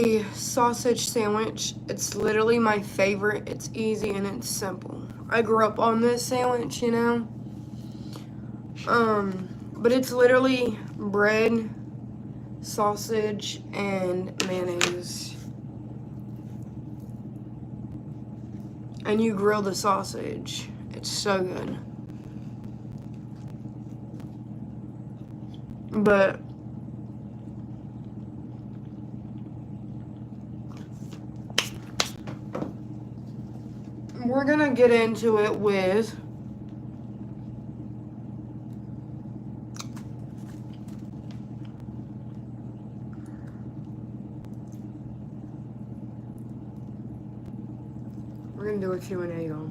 a sausage sandwich. It's literally my favorite. It's easy and it's simple. I grew up on this sandwich, you know. But it's literally bread, sausage, and mayonnaise. And you grill the sausage. It's so good. But we're gonna get into it with we're gonna do a Q&A, y'all.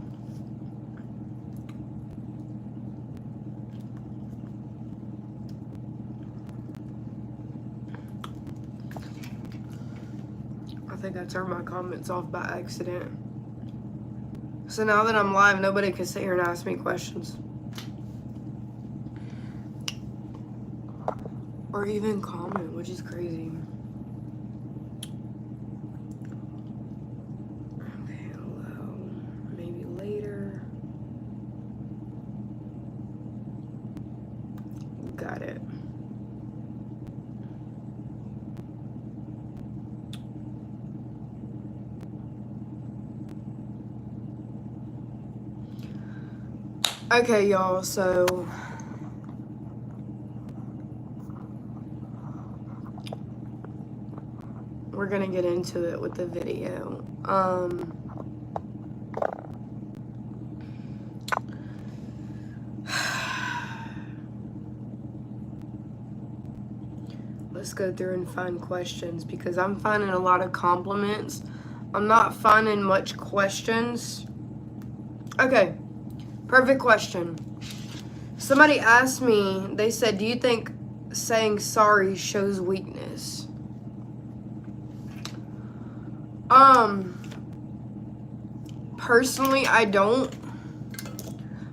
I think I turned my comments off by accident. So now that I'm live, nobody can sit here and ask me questions. Or even comment, which is crazy. Okay, hello. Maybe later. Got it. Okay, y'all, so we're gonna get into it with the video. Let's go through and find questions because I'm finding a lot of compliments. I'm not finding much questions. Okay, perfect question. Somebody asked me, they said, do you think saying sorry shows weakness? Personally, I don't.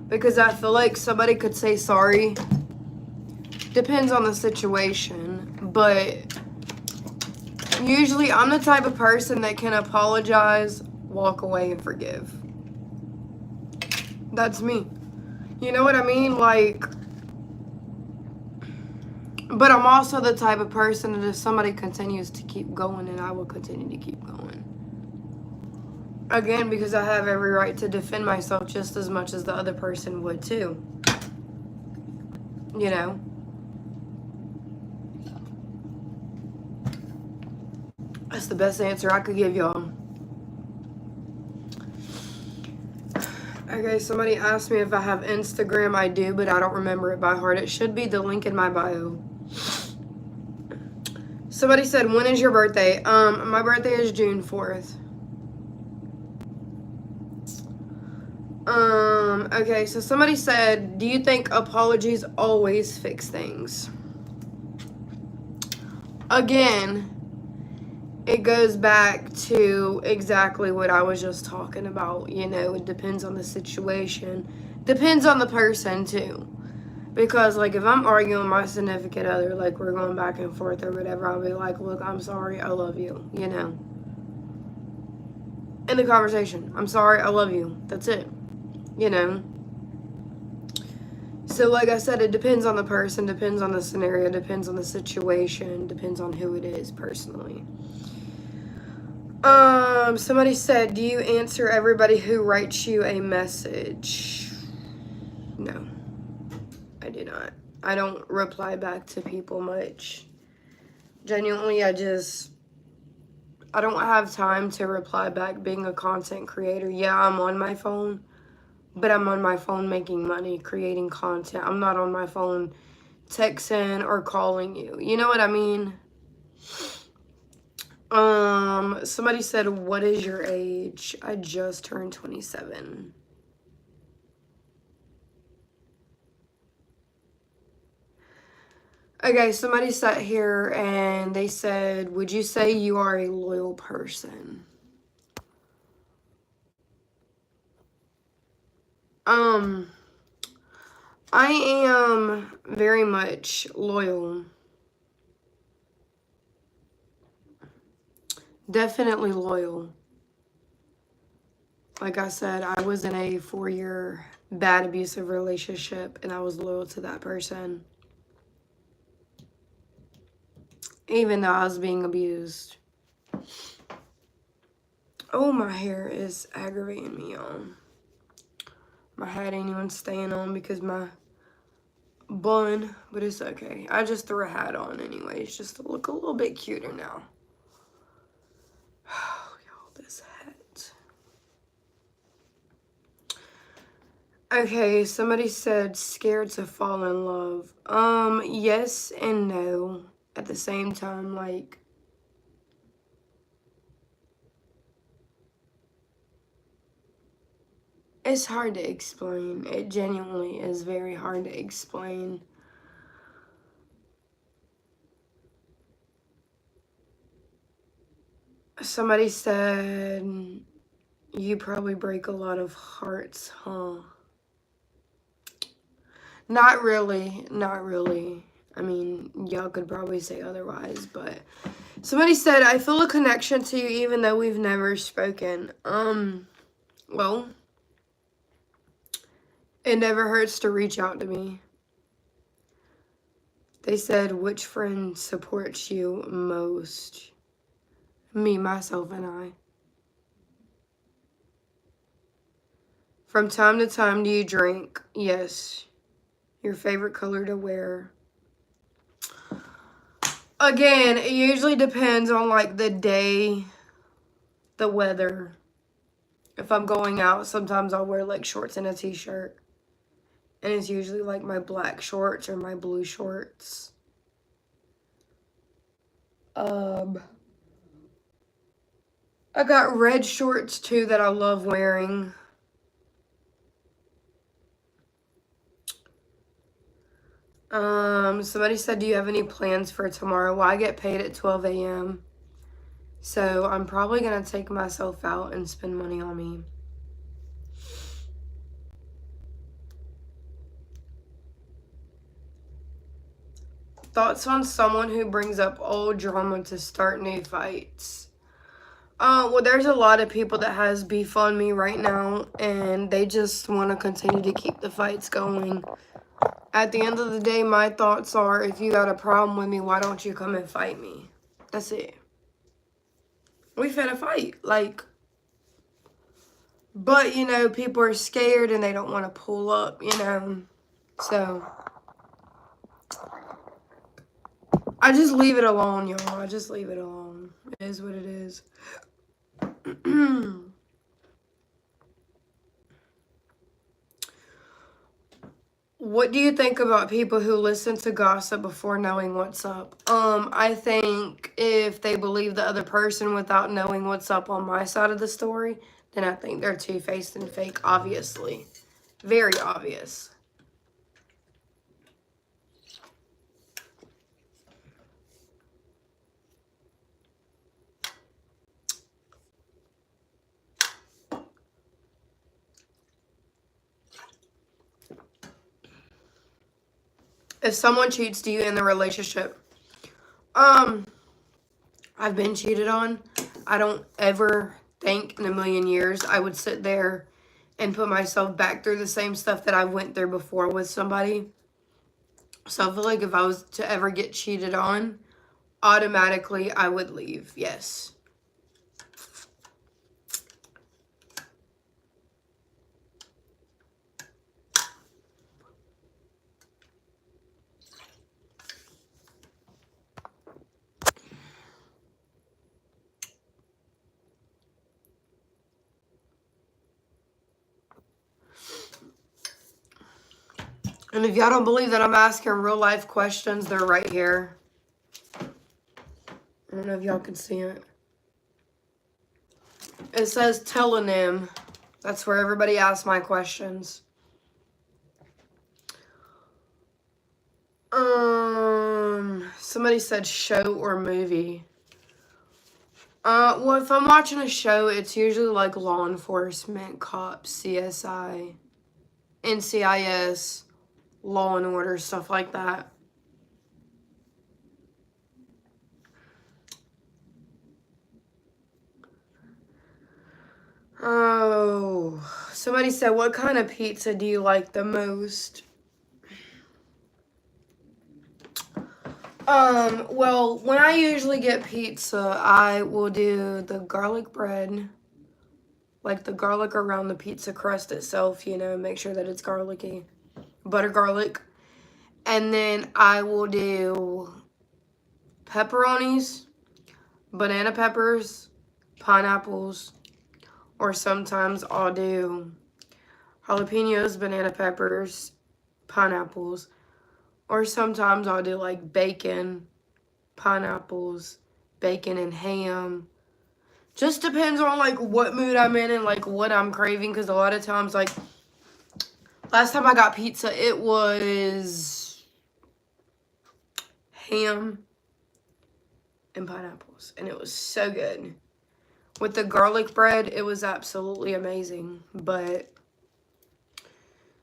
Because I feel like somebody could say sorry. Depends on the situation. But usually I'm the type of person that can apologize, walk away, and forgive. That's me. You know what I mean? Like, but I'm also the type of person that if somebody continues to keep going, then I will continue to keep going. Again, because I have every right to defend myself just as much as the other person would too. You know? That's the best answer I could give y'all. Okay, somebody asked me if I have Instagram. I do, but I don't remember it by heart. It should be the link in my bio. Somebody said, when is your birthday? My birthday is June 4th. Okay, so somebody said, do you think apologies always fix things? Again, it goes back to exactly what I was just talking about. You know, it depends on the situation. Depends on the person, too. Because, like, if I'm arguing with my significant other, like, we're going back and forth or whatever, I'll be like, look, I'm sorry, I love you, you know. In the conversation, I'm sorry, I love you. That's it. You know. So, like I said, it depends on the person, depends on the scenario, depends on the situation, depends on who it is personally. Somebody said, do you answer everybody who writes you a message? No, I do not. I don't reply back to people much. Genuinely, I don't have time to reply back being a content creator. Yeah, I'm on my phone, but I'm on my phone making money, creating content. I'm not on my phone texting or calling you. You know what I mean? Somebody said, what is your age? I just turned 27. Okay, somebody sat here and they said, would you say you are a loyal person? I am very much loyal. Definitely loyal. Like I said, I was in a 4-year bad abusive relationship and I was loyal to that person. Even though I was being abused. Oh, my hair is aggravating me, y'all. My hat ain't even staying on because my bun, but it's okay. I just threw a hat on anyways, just to look a little bit cuter now. Oh, y'all, this hat. Okay, somebody said scared to fall in love. Yes and no. At the same time, like, it's hard to explain. It genuinely is very hard to explain. Somebody said, you probably break a lot of hearts, huh? Not really. Not really. I mean, y'all could probably say otherwise, but somebody said, I feel a connection to you even though we've never spoken. Well, it never hurts to reach out to me. They said, which friend supports you most? Me, myself, and I. From time to time, do you drink? Yes. Your favorite color to wear? Again, it usually depends on, like, the day, the weather. If I'm going out, sometimes I'll wear, like, shorts and a t-shirt. And it's usually, like, my black shorts or my blue shorts. I got red shorts, too, that I love wearing. Somebody said, do you have any plans for tomorrow? Well, I get paid at 12 a.m. So I'm probably going to take myself out and spend money on me. Thoughts on someone who brings up old drama to start new fights? Well, there's a lot of people that has beef on me right now, and they just want to continue to keep the fights going. At the end of the day, my thoughts are, if you got a problem with me, why don't you come and fight me? That's it. We finna fight, like, but, you know, people are scared and they don't want to pull up, you know, so I just leave it alone, y'all. I just leave it alone. It is what it is. What do you think about people who listen to gossip before knowing what's up? I think if they believe the other person without knowing what's up on my side of the story, then I think they're two-faced and fake, obviously. Very obvious. If someone cheats to you in the relationship, I've been cheated on. I don't ever think in a million years I would sit there and put myself back through the same stuff that I went through before with somebody. So I feel like if I was to ever get cheated on, automatically I would leave. Yes. And if y'all don't believe that I'm asking real life questions, they're right here. I don't know if y'all can see it. It says telonym. That's where everybody asks my questions. Somebody said show or movie. Well, if I'm watching a show, it's usually like law enforcement, cops, CSI, NCIS, Law and Order, stuff like that. Oh, somebody said, what kind of pizza do you like the most? Well, when I usually get pizza, I will do the garlic bread, like the garlic around the pizza crust itself, you know, make sure that it's garlicky, butter garlic. And then I will do pepperonis, banana peppers, pineapples, or sometimes I'll do jalapenos, banana peppers, pineapples, or sometimes I'll do like bacon, pineapples, bacon and ham. Just depends on like what mood I'm in and like what I'm craving, because a lot of times, like last time I got pizza, it was ham and pineapples, and it was so good. With the garlic bread, it was absolutely amazing. But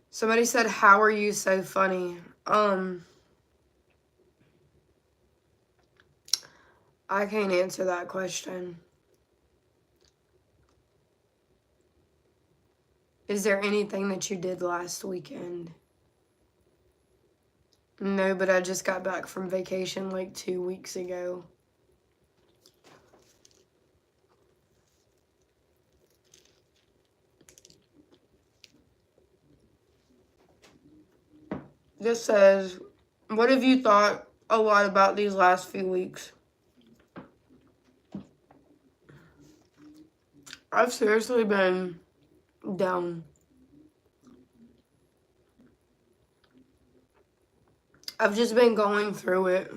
somebody said, how are you so funny? I can't answer that question. Is there anything that you did last weekend? No, but I just got back from vacation like 2 weeks ago. This says, what have you thought a lot about these last few weeks? I've seriously been down. I've just been going through it.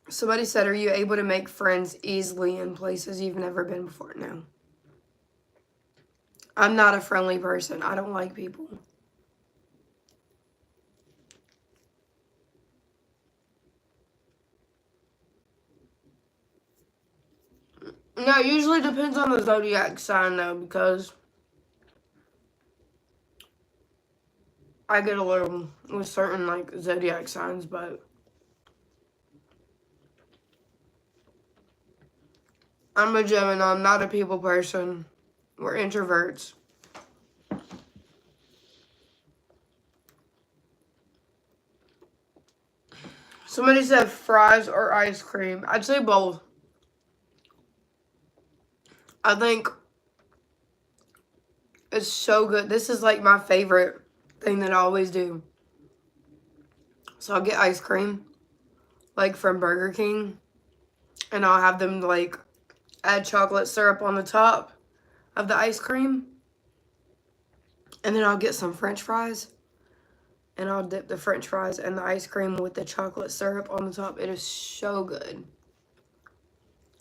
Somebody said, are you able to make friends easily in places you've never been before? No. I'm not a friendly person. I don't like people. No, it usually depends on the zodiac sign, though, because I get a little with certain, like, zodiac signs, but I'm a Gemini. I'm not a people person. We're introverts. Somebody said fries or ice cream. I'd say both. I think it's so good. This is like my favorite thing that I always do. So I'll get ice cream, like from Burger King, and I'll have them like add chocolate syrup on the top of the ice cream. And then I'll get some French fries, and I'll dip the French fries in the ice cream with the chocolate syrup on the top. It is so good.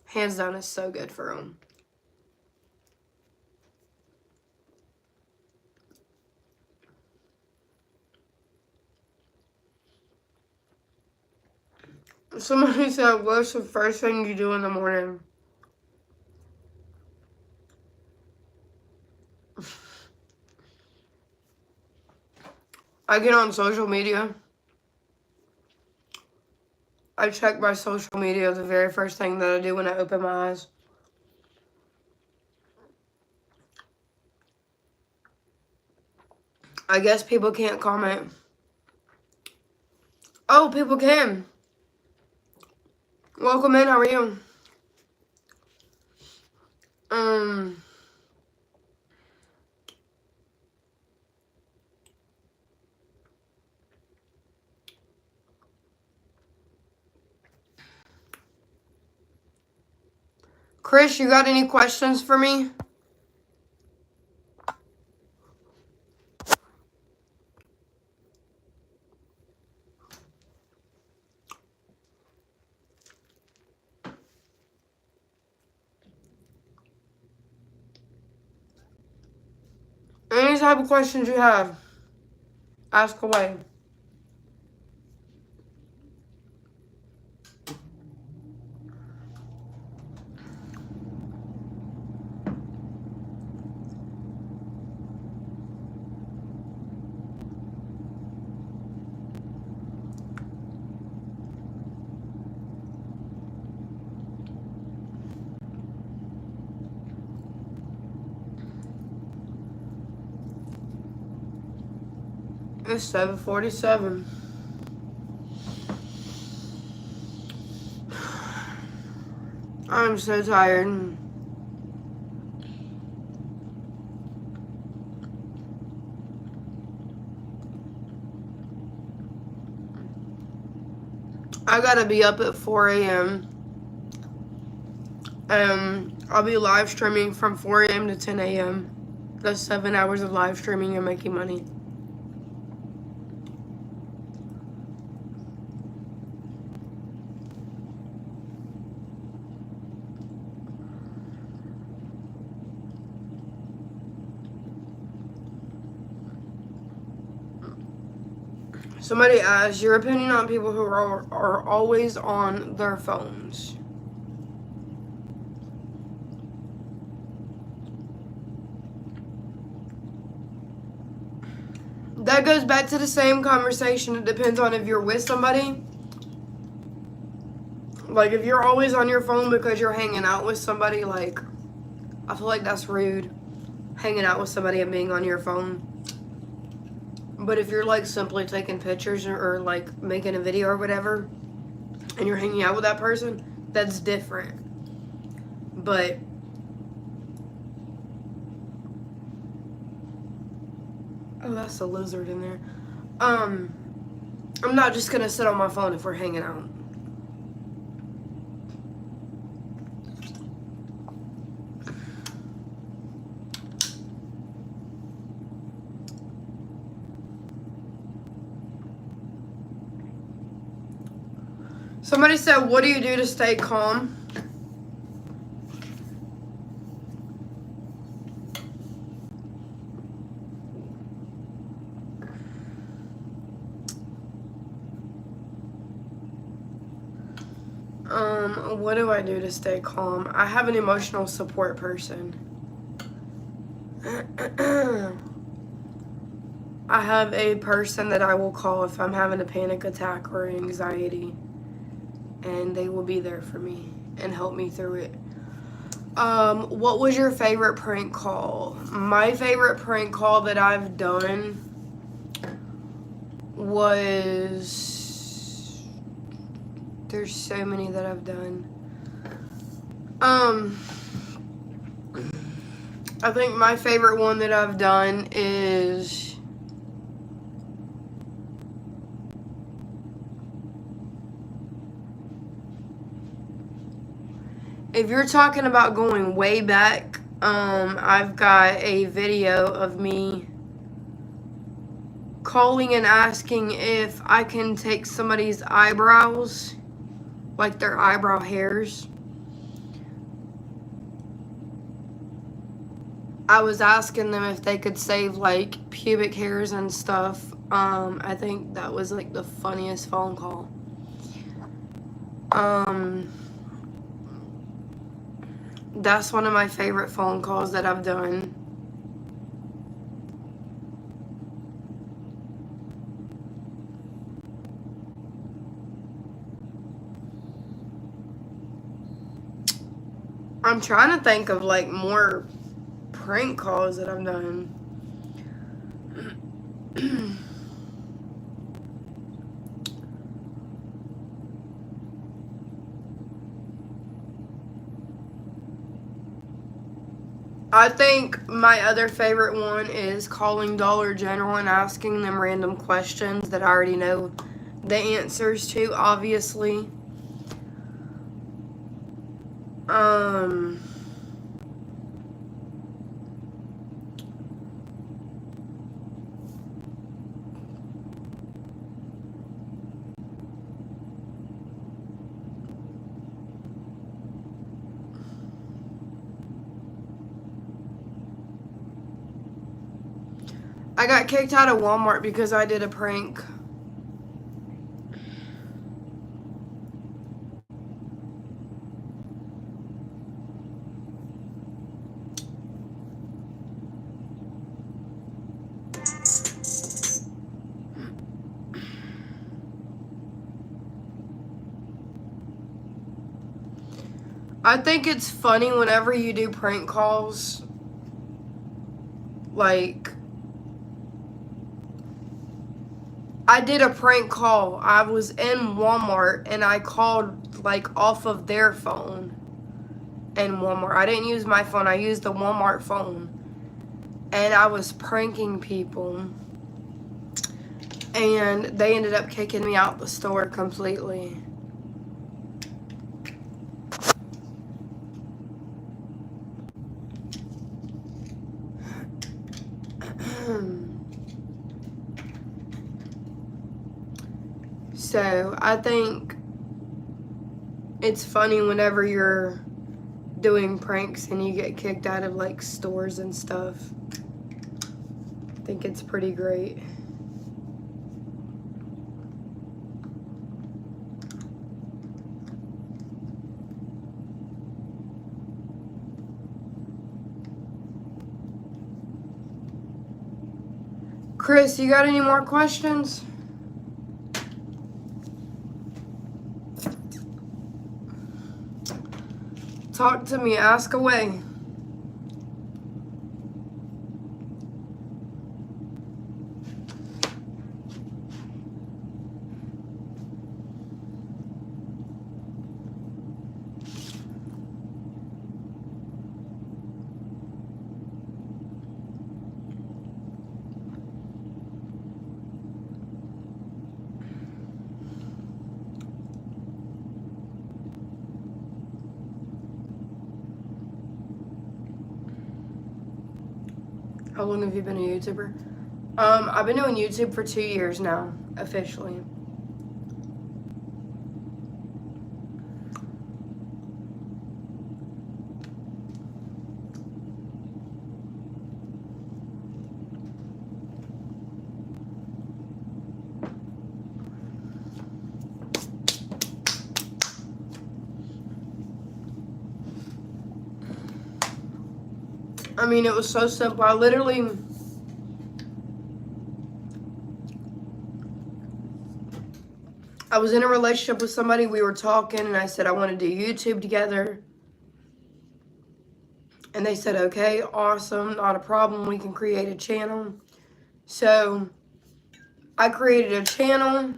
Hands down, it's so good for them. Somebody said, what's the first thing you do in the morning? I get on social media. I check my social media the very first thing that I do when I open my eyes. I guess people can't comment. Oh, people can. Welcome in, how are you? Chris, you got any questions for me? Any type of questions you have, ask away. It's 7:47. I'm so tired. I gotta be up at 4 a.m. I'll be live streaming from 4 a.m. to 10 a.m. That's 7 hours of live streaming and making money. Somebody asked, your opinion on people who are always on their phones. That goes back to the same conversation. It depends on if you're with somebody. Like, if you're always on your phone because you're hanging out with somebody, like, I feel like that's rude. Hanging out with somebody and being on your phone. But if you're, like, simply taking pictures or like, making a video or whatever, and you're hanging out with that person, that's different. But oh, that's a lizard in there. I'm not just gonna sit on my phone if we're hanging out. Somebody said, what do you do to stay calm? What do I do to stay calm? I have an emotional support person. I have a person that I will call if I'm having a panic attack or anxiety. And they will be there for me and help me through it. What was your favorite prank call? My favorite prank call that I've done was... There's so many that I've done. I think my favorite one that I've done is... If you're talking about going way back, I've got a video of me calling and asking if I can take somebody's eyebrows, like their eyebrow hairs. I was asking them if they could save like pubic hairs and stuff. I think that was like the funniest phone call. That's one of my favorite phone calls that I've done. I'm trying to think of like more prank calls that I've done. I think my other favorite one is calling Dollar General and asking them random questions that I already know the answers to, obviously. I got kicked out of Walmart because I did a prank. I think it's funny whenever you do prank calls, like, I did a prank call. I was in Walmart and I called like off of their phone in Walmart. I didn't use my phone. I used the Walmart phone. And I was pranking people. And they ended up kicking me out the store completely. So I think it's funny whenever you're doing pranks and you get kicked out of like stores and stuff. I think it's pretty great. Chris, you got any more questions? Talk to me, ask away. How long have you been a YouTuber? I've been doing YouTube for 2 years now, officially. I mean, it was so simple. I was in a relationship with somebody. We were talking, and I said I want to do YouTube together. And they said, okay, awesome, not a problem. We can create a channel. So I created a channel,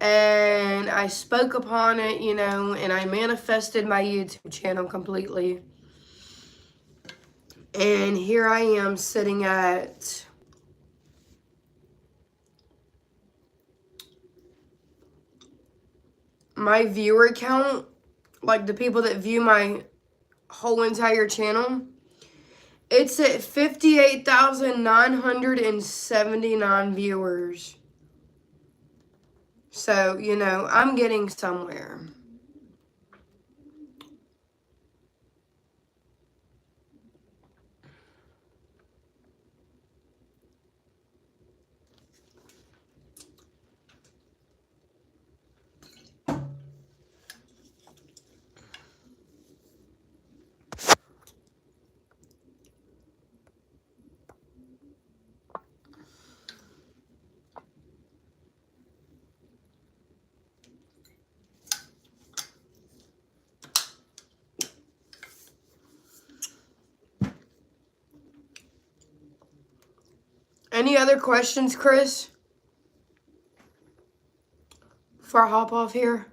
and I spoke upon it, you know, and I manifested my YouTube channel completely. And here I am sitting at my viewer count, like the people that view my whole entire channel. It's at 58,979 viewers. So, you know, I'm getting somewhere. Any other questions, Chris? Before I hop off here?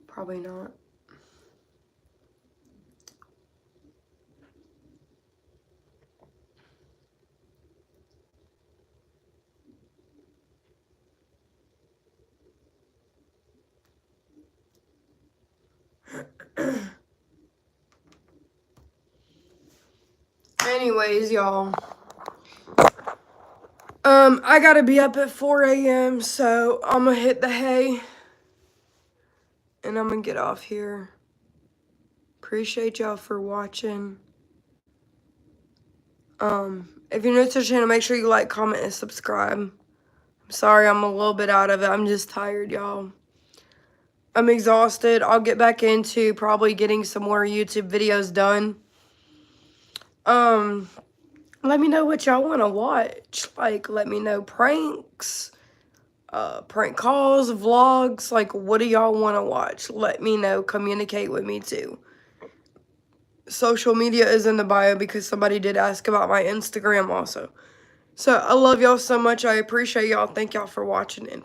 Probably not. Anyways, y'all. I gotta be up at 4 a.m., so I'm gonna hit the hay. And I'm gonna get off here. Appreciate y'all for watching. If you're new to the channel, make sure you like, comment, and subscribe. I'm sorry I'm a little bit out of it. I'm just tired, y'all. I'm exhausted. I'll get back into probably getting some more YouTube videos done. Let me know what y'all want to watch. Like, let me know pranks, prank calls, vlogs. Like, what do y'all want to watch? Let me know. Communicate with me, too. Social media is in the bio because somebody did ask about my Instagram also. So I love y'all so much. I appreciate y'all. Thank y'all for watching and